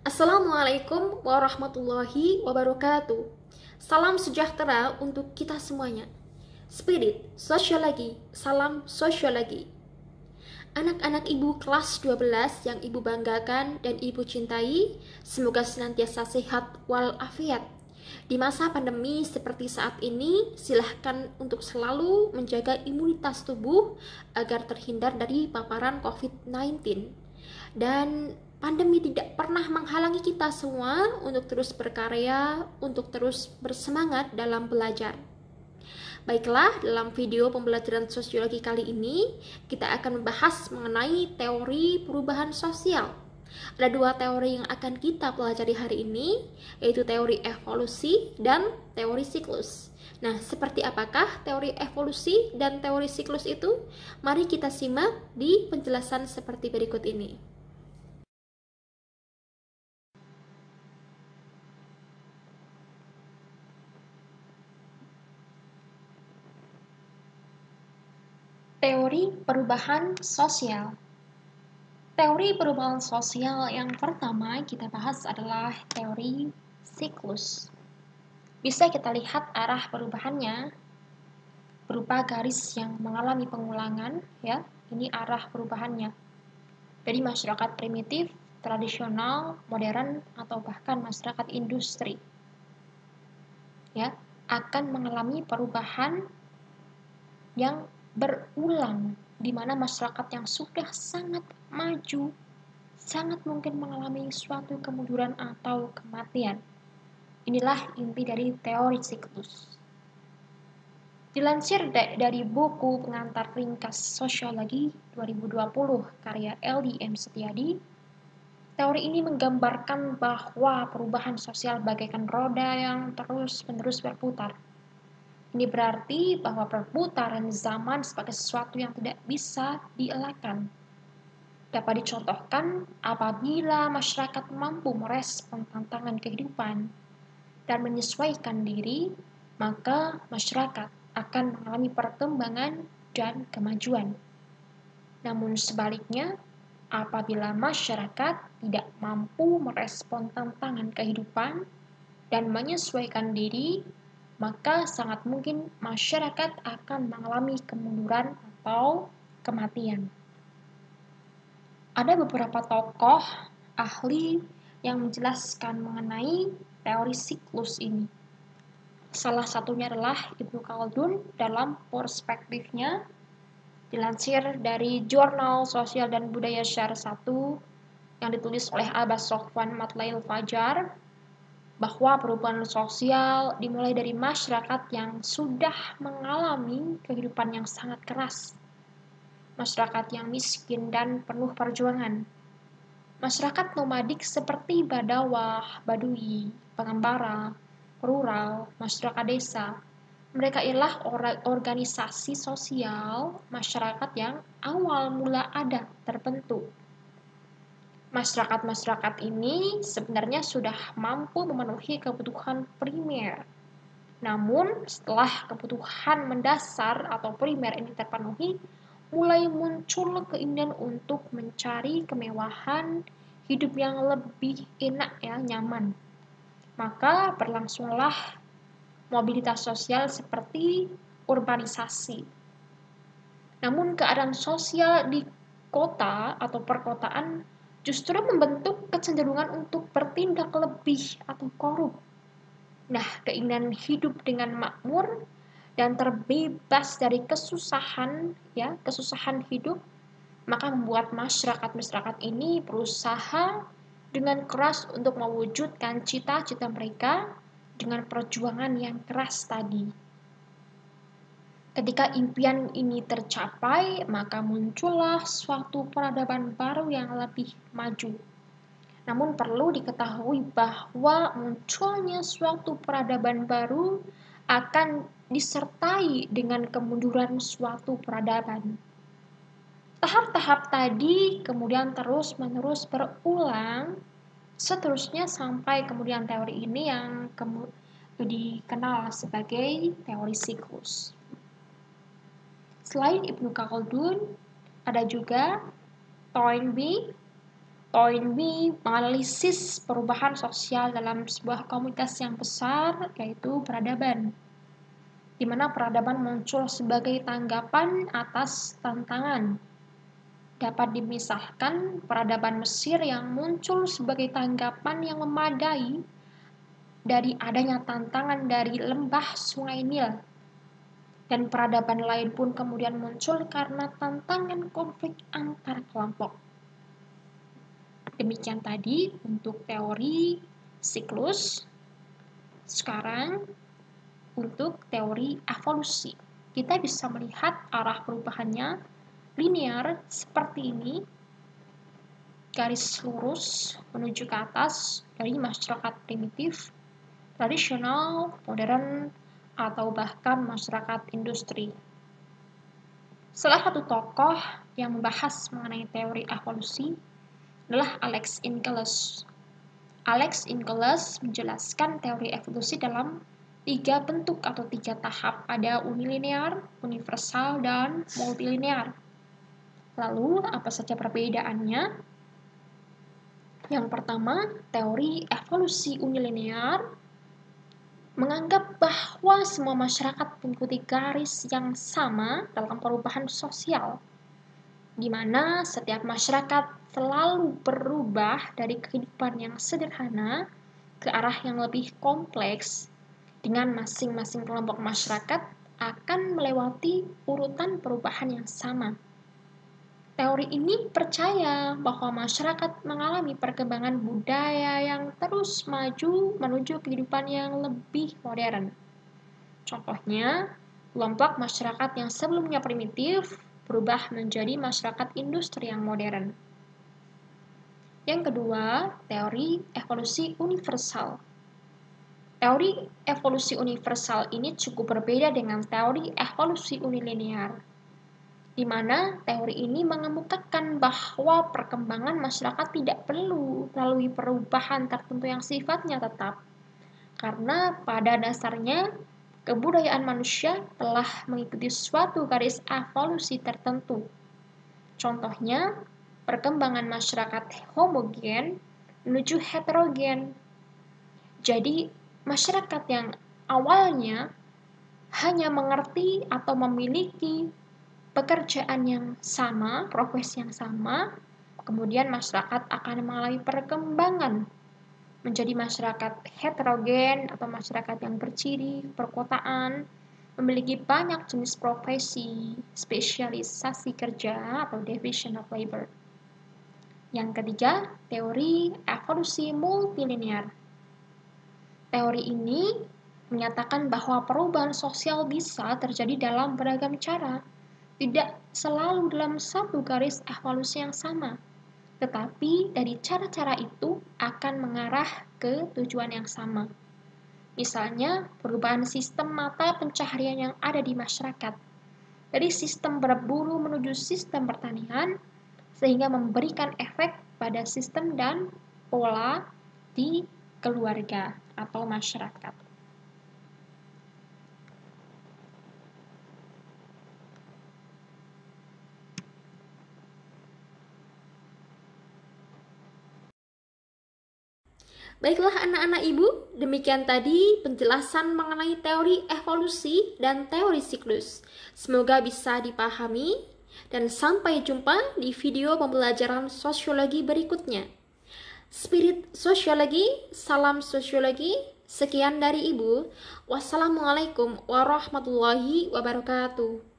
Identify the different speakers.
Speaker 1: Assalamualaikum warahmatullahi wabarakatuh. Salam sejahtera untuk kita semuanya. Spirit, sosiologi, salam sosiologi. Anak-anak ibu kelas 12 yang ibu banggakan dan ibu cintai, semoga senantiasa sehat walafiat. Di masa pandemi seperti saat ini, silahkan untuk selalu menjaga imunitas tubuh agar terhindar dari paparan COVID-19. Dan pandemi tidak pernah menghalangi kita semua untuk terus berkarya, untuk terus bersemangat dalam belajar. Baiklah, dalam video pembelajaran sosiologi kali ini, kita akan membahas mengenai teori perubahan sosial. Ada dua teori yang akan kita pelajari hari ini, yaitu teori evolusi dan teori siklus. Nah, seperti apakah teori evolusi dan teori siklus itu? Mari kita simak di penjelasan seperti berikut ini. Teori perubahan sosial. Teori perubahan sosial yang pertama kita bahas adalah teori siklus. Bisa kita lihat arah perubahannya berupa garis yang mengalami pengulangan, ya. Ini arah perubahannya. Dari masyarakat primitif, tradisional, modern, atau bahkan masyarakat industri. Ya, akan mengalami perubahan yang berulang, di mana masyarakat yang sudah sangat maju, sangat mungkin mengalami suatu kemunduran atau kematian. Inilah inti dari teori siklus. Dilansir dari buku pengantar ringkas sosiologi 2020 karya LDM Setiadi, teori ini menggambarkan bahwa perubahan sosial bagaikan roda yang terus-menerus berputar. Ini berarti bahwa perputaran zaman sebagai sesuatu yang tidak bisa dielakkan. Dapat dicontohkan apabila masyarakat mampu merespon tantangan kehidupan dan menyesuaikan diri, maka masyarakat akan mengalami perkembangan dan kemajuan. Namun sebaliknya, apabila masyarakat tidak mampu merespon tantangan kehidupan dan menyesuaikan diri, maka sangat mungkin masyarakat akan mengalami kemunduran atau kematian. Ada beberapa tokoh ahli yang menjelaskan mengenai teori siklus ini. Salah satunya adalah Ibnu Khaldun dalam perspektifnya, dilansir dari Jurnal Sosial dan Budaya Syar 1 yang ditulis oleh Abbas Sofwan Matlail Fajar, bahwa perubahan sosial dimulai dari masyarakat yang sudah mengalami kehidupan yang sangat keras. Masyarakat yang miskin dan penuh perjuangan. Masyarakat nomadik seperti Badawah, Badui, Pengembara, rural, masyarakat desa. Mereka ialah organisasi sosial masyarakat yang awal mula ada terbentuk. Masyarakat-masyarakat ini sebenarnya sudah mampu memenuhi kebutuhan primer. Namun, setelah kebutuhan mendasar atau primer ini terpenuhi, mulai muncul keinginan untuk mencari kemewahan hidup yang lebih enak, ya, nyaman. Maka berlangsunglah mobilitas sosial seperti urbanisasi. Namun, keadaan sosial di kota atau perkotaan justru membentuk kecenderungan untuk bertindak lebih atau korup. Nah, keinginan hidup dengan makmur dan terbebas dari kesusahan, ya, kesusahan hidup, maka membuat masyarakat ini berusaha dengan keras untuk mewujudkan cita-cita mereka dengan perjuangan yang keras tadi. Ketika impian ini tercapai, maka muncullah suatu peradaban baru yang lebih maju. Namun perlu diketahui bahwa munculnya suatu peradaban baru akan disertai dengan kemunduran suatu peradaban. Tahap-tahap tadi kemudian terus-menerus berulang, seterusnya sampai kemudian teori ini yang dikenal sebagai teori siklus. Selain Ibnu Khaldun, ada juga Toynbee. Poin B, menganalisis perubahan sosial dalam sebuah komunitas yang besar, yaitu peradaban, di mana peradaban muncul sebagai tanggapan atas tantangan. Dapat dimisahkan peradaban Mesir yang muncul sebagai tanggapan yang memadai dari adanya tantangan dari lembah Sungai Nil, dan peradaban lain pun kemudian muncul karena tantangan konflik antar kelompok. Demikian tadi untuk teori siklus. Sekarang untuk teori evolusi. Kita bisa melihat arah perubahannya linear seperti ini. Garis lurus menuju ke atas dari masyarakat primitif, tradisional, modern, atau bahkan masyarakat industri. Salah satu tokoh yang membahas mengenai teori evolusi adalah Alex Inkeles. Alex Inkeles menjelaskan teori evolusi dalam 3 bentuk atau 3 tahap. Ada unilinear, universal, dan multilinear. Lalu, apa saja perbedaannya? Yang pertama, teori evolusi unilinear menganggap bahwa semua masyarakat mengikuti garis yang sama dalam perubahan sosial, di mana setiap masyarakat selalu berubah dari kehidupan yang sederhana ke arah yang lebih kompleks, dengan masing-masing kelompok masyarakat akan melewati urutan perubahan yang sama. Teori ini percaya bahwa masyarakat mengalami perkembangan budaya yang terus maju menuju kehidupan yang lebih modern. Contohnya, kelompok masyarakat yang sebelumnya primitif berubah menjadi masyarakat industri yang modern. Yang kedua, teori evolusi universal. Teori evolusi universal ini cukup berbeda dengan teori evolusi unilinear, di mana teori ini mengemukakan bahwa perkembangan masyarakat tidak perlu melalui perubahan tertentu yang sifatnya tetap, karena pada dasarnya kebudayaan manusia telah mengikuti suatu garis evolusi tertentu. Contohnya, perkembangan masyarakat homogen menuju heterogen. Jadi, masyarakat yang awalnya hanya mengerti atau memiliki pekerjaan yang sama, profesi yang sama, kemudian masyarakat akan mengalami perkembangan menjadi masyarakat heterogen atau masyarakat yang berciri perkotaan, memiliki banyak jenis profesi, spesialisasi kerja atau division of labor. Yang ketiga, teori evolusi multilinear. Teori ini menyatakan bahwa perubahan sosial bisa terjadi dalam beragam cara, tidak selalu dalam satu garis evolusi yang sama, tetapi dari cara-cara itu akan mengarah ke tujuan yang sama. Misalnya, perubahan sistem mata pencaharian yang ada di masyarakat, dari sistem berburu menuju sistem pertanian, sehingga memberikan efek pada sistem dan pola di keluarga atau masyarakat.
Speaker 2: Baiklah anak-anak ibu, demikian tadi penjelasan mengenai teori evolusi dan teori siklus. Semoga bisa dipahami dan sampai jumpa di video pembelajaran sosiologi berikutnya. Spirit sosiologi, salam sosiologi, sekian dari ibu. Wassalamualaikum warahmatullahi wabarakatuh.